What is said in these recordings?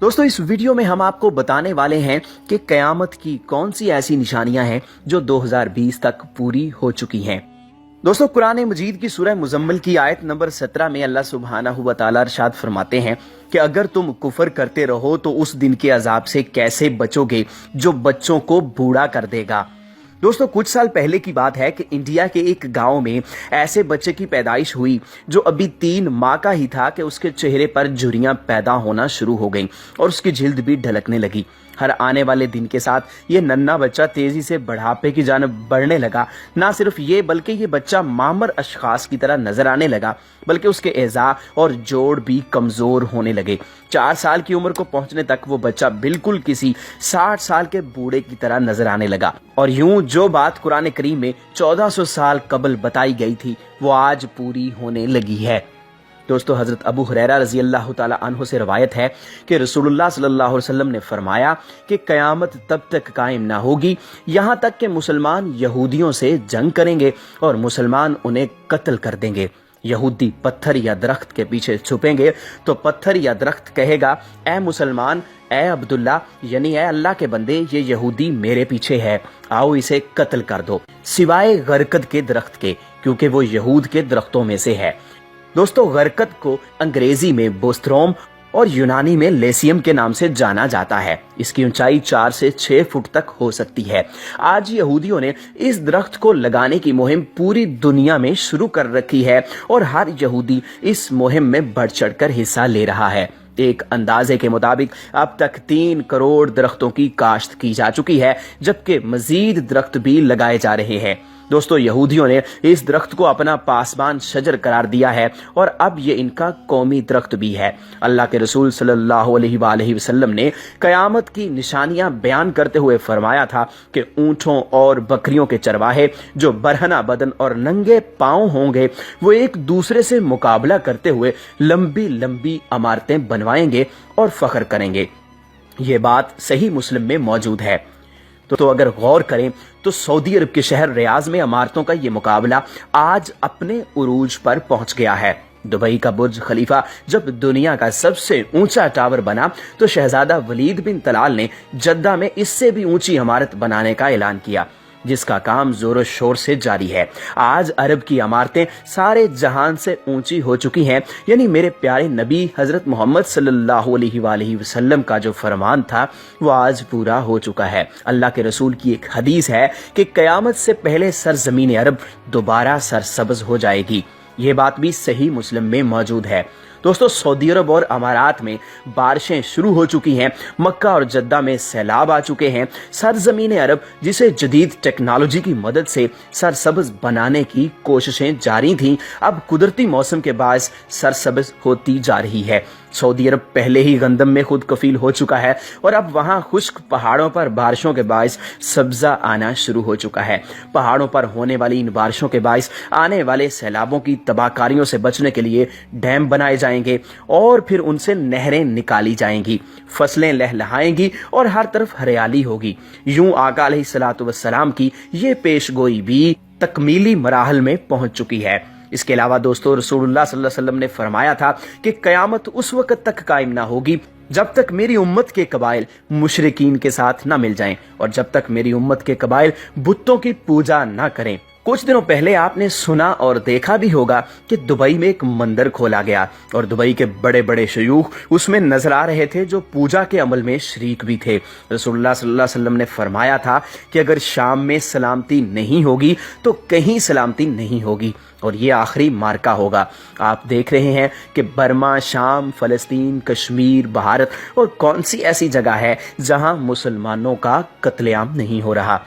दोस्तों इस वीडियो में हम आपको बताने वाले हैं कि कयामत की कौन सी ऐसी निशानियां हैं जो 2020 तक पूरी हो चुकी हैं। दोस्तों कुरान मजीद की सूरह मुजम्मिल की आयत नंबर 17 में अल्लाह सुब्हानहू व तआला इरशाद फरमाते हैं कि अगर तुम कुफर करते रहो तो उस दिन के अजाब से कैसे बचोगे जो बच्चों को बूढ़ा कर देगा। दोस्तों कुछ साल पहले की बात है कि इंडिया के एक गांव में ऐसे बच्चे की पैदाइश हुई जो अभी 3 माह का ही था कि उसके चेहरे पर झुर्रियां पैदा होना शुरू हो गईं और उसकी जिल्द भी ढलकने लगी। हर आने वाले दिन के साथ ये नन्हा बच्चा तेजी से बढ़ापे की जानब बढ़ने लगा। ना सिर्फ ये बल्कि ये बच्चा मामर अशखास की तरह नजर आने लगा, बल्कि उसके एज़ा और जोड़ भी कमजोर होने लगे। 4 साल की उम्र को पहुंचने तक वो बच्चा बिल्कुल किसी 60 साल के बूढ़े की तरह नजर आने लगा। और यूं जो बात कुरान करीम में 1400 साल कबल बताई गई थी वो आज पूरी होने लगी है। दोस्तों हजरत अबू हुरैरा रजी अल्लाह तआला अन्हु से रवायत है कि रसूलुल्लाह सल्लल्लाहु अलैहि वसल्लम ने फरमाया कि कयामत तब तक कायम ना होगी यहाँ तक कि मुसलमान यहूदियों से जंग करेंगे और मुसलमान उन्हें कत्ल कर देंगे। यहूदी पत्थर या दरख्त के पीछे छुपेंगे तो पत्थर या दरख्त कहेगा, ए मुसलमान, ए अब्दुल्ला यानी ए अल्लाह के बंदे, ये यहूदी मेरे पीछे है, आओ इसे कत्ल कर दो, सिवाय गरकद के दरख्त के, क्योंकि वो यहूद के दरख्तों में से है। दोस्तों गरकद को अंग्रेजी में बोस्ट्रोम और यूनानी में लेसियम के नाम से जाना जाता है। इसकी ऊंचाई 4 से 6 फुट तक हो सकती है। आज यहूदियों ने इस दरख्त को लगाने की मुहिम पूरी दुनिया में शुरू कर रखी है और हर यहूदी इस मुहिम में बढ़ चढ़कर हिस्सा ले रहा है। एक अंदाजे के मुताबिक अब तक 3 करोड़ दरख्तों की काश्त की जा चुकी है, जबकि मजीद दरख्त भी लगाए जा रहे हैं। दोस्तों यहूदियों ने इस दरख्त को अपना पासबान शजर करार दिया है और अब ये इनका कौमी दरख्त भी है। अल्लाह के रसूल सल्लल्लाहु अलैहि वसल्लम ने कयामत की निशानियां बयान करते हुए फरमाया था कि ऊंटों और बकरियों के चरवाहे जो बरहना बदन और नंगे पांव होंगे वो एक दूसरे से मुकाबला करते हुए लंबी लंबी इमारतें बनवाएंगे और फख्र करेंगे। ये बात सही मुस्लिम में मौजूद है। तो अगर गौर करें तो सऊदी अरब के शहर रियाज में इमारतों का ये मुकाबला आज अपने उरूज पर पहुंच गया है। दुबई का बुर्ज खलीफा जब दुनिया का सबसे ऊंचा टावर बना तो शहजादा वलीद बिन तलाल ने जद्दा में इससे भी ऊंची इमारत बनाने का ऐलान किया, जिसका काम जोरों शोर से जारी है। आज अरब की इमारतें सारे जहान से ऊंची हो चुकी हैं। यानी मेरे प्यारे नबी हजरत मोहम्मद सल्लल्लाहु अलैहि वसल्लम का जो फरमान था वो आज पूरा हो चुका है। अल्लाह के रसूल की एक हदीस है कि कयामत से पहले सरजमीन अरब दोबारा सरसब्ज हो जाएगी। ये बात भी सही मुस्लिम में मौजूद है। दोस्तों सऊदी अरब और अमारात में बारिशें शुरू हो चुकी हैं। मक्का और जद्दा में सैलाब आ चुके हैं। सरजमीन अरब जिसे जदीद टेक्नोलॉजी की मदद से सरसब्ज बनाने की कोशिशें जारी थीं, अब कुदरती मौसम के बायस सरसब्ज होती जा रही है। सऊदी अरब पहले ही गंदम में खुद कफील हो चुका है और अब वहां खुश्क पहाड़ों पर बारिशों के बायस सब्जा आना शुरू हो चुका है। पहाड़ों पर होने वाली इन बारिशों के बायस आने वाले सैलाबों की तबाहकारियों से बचने के लिए डैम बनाए जाएंगे और फिर उनसे नहरें निकाली जाएंगी, फसलें लहलहाएंगी और हर तरफ हरियाली होगी। यूं आका अलैहिस्सलातु वस्सलाम की ये पेशगोई भी तकमीली मराहल में पहुंच चुकी है। इसके अलावा दोस्तों रसूलुल्लाह सल्लल्लाहु अलैहि वसल्लम ने फरमाया था कि कयामत उस वक्त तक कायम ना होगी जब तक मेरी उम्मत के कबाइल मुशरिकीन के साथ ना मिल जाएं और जब तक मेरी उम्मत के कबाइल बुतों की पूजा ना करें। कुछ दिनों पहले आपने सुना और देखा भी होगा कि दुबई में एक मंदिर खोला गया और दुबई के बड़े बड़े शयूख उसमें नजर आ रहे थे जो पूजा के अमल में शरीक भी थे। रसूलुल्लाह सल्लल्लाहु अलैहि वसल्लम ने फरमाया था कि अगर शाम में सलामती नहीं होगी तो कहीं सलामती नहीं होगी और ये आखिरी मार्का होगा। आप देख रहे हैं कि बर्मा, शाम, फलस्तीन, कश्मीर, भारत और कौन सी ऐसी जगह है जहां मुसलमानों का कत्लेआम नहीं हो रहा।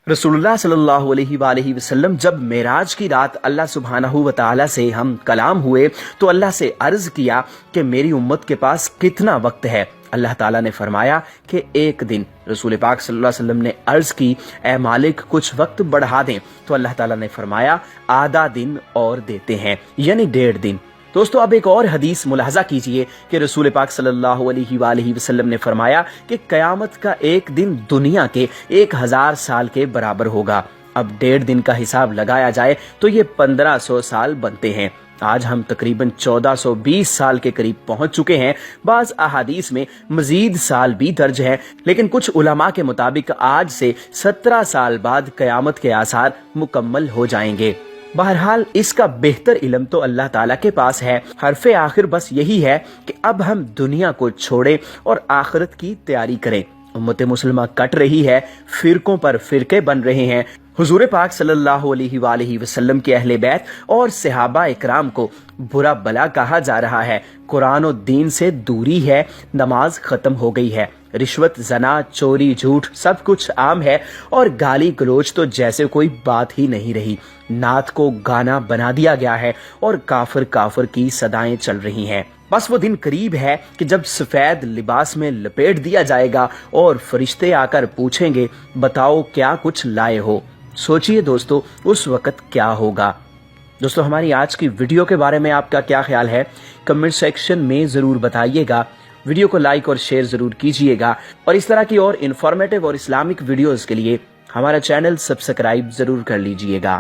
रसूलुल्लाह सल्लल्लाहु अलैहि वसल्लम जब मेराज की रात अल्लाह सुब्हानहू व तआला से हम कलाम हुए तो अल्लाह से अर्ज किया कि मेरी उम्मत के पास कितना वक्त है। अल्लाह ताला ने फरमाया कि 1 दिन। रसूल पाक सल्लल्लाहु अलैहि वसल्लम ने अर्ज की, ए मालिक कुछ वक्त बढ़ा दें, तो अल्लाह ताला ने फरमाया आधा दिन और देते हैं, यानी 1.5 दिन। दोस्तों अब एक और हदीस मुलाहजा कीजिए कि रसूल पाक सल्लल्लाहु अलैहि वसल्लम ने फरमाया कि कयामत का एक दिन दुनिया के 1000 साल के बराबर होगा। अब 1.5 दिन का हिसाब लगाया जाए तो ये 1500 साल बनते हैं। آج ہم تقریباً 1420 سال کے قریب پہنچ چکے ہیں۔ بعض احادیث میں مزید سال بھی درج ہیں، لیکن کچھ علماء کے مطابق آج سے 17 سال بعد قیامت کے آثار مکمل ہو جائیں گے۔ بہرحال اس کا بہتر علم تو اللہ تعالیٰ کے پاس ہے۔ حرف آخر بس یہی ہے کہ اب ہم دنیا کو چھوڑیں اور آخرت کی تیاری کریں۔ امت مسلمہ کٹ رہی ہے، فرقوں پر فرقے بن رہے ہیں۔ حضور پاک صلی اللہ علیہ وآلہ وسلم کے اہل بیت اور صحابہ اکرام کو برا بلا کہا جا رہا ہے۔ قرآن و دین سے دوری ہے، نماز ختم ہو گئی ہے، رشوت، زنا، چوری، جھوٹ سب کچھ عام ہے، اور گالی گلوچ تو جیسے کوئی بات ہی نہیں رہی۔ نعت کو گانا بنا دیا گیا ہے اور کافر کافر کی صدائیں چل رہی ہیں۔ بس وہ دن قریب ہے کہ جب سفید لباس میں لپیٹ دیا جائے گا اور فرشتے آ کر پوچھیں گے بتاؤ کیا کچھ لائے ہو۔ سوچئے دوستو اس وقت کیا ہوگا۔ دوستو ہماری آج کی ویڈیو کے بارے میں آپ کا کیا خیال ہے؟ کمنٹ سیکشن میں ضرور بتائیے گا۔ ویڈیو کو لائک اور شیئر ضرور کیجئے گا، اور اس طرح کی اور انفارمیٹیو اور اسلامک ویڈیوز کے لیے ہمارا چینل سبسکرائب ضرور کر لیجئے گا۔